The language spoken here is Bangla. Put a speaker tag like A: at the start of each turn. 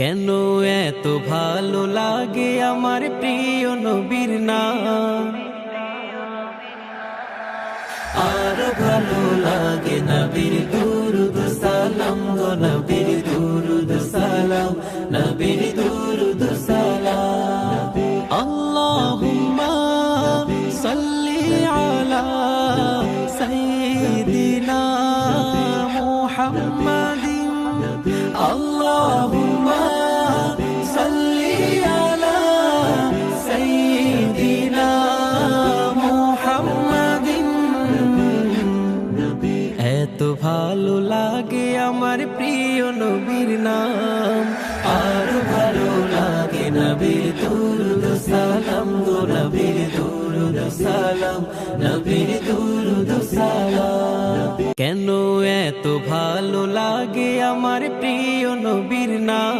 A: কেন এত ভালো লাগে আমার প্রিয় নবীর নাম, আর ভালো লাগে নবীর দুরুদ সালাম গো নবীর দুরুদ সালাম, নবীর দুরুদ সালাম। আল্লাহুম্মা সাল্লি আলা সাইয়্যিদিনা মুহাম্মাদিন, আল্লাহুম্মা সাল্লি আলা সাইয়্যিদিনা মুহাম্মাদিন। এত ভালো লাগে আমার প্রিয় নবীর নাম, আর ভালো লাগে নবীর দুরুদ সালাম গো নবীর দুরুদ সালাম, নবীর দুরুদ সালাম। কেন এত ভালো লাগে আমার প্রিয় নবীর নাম,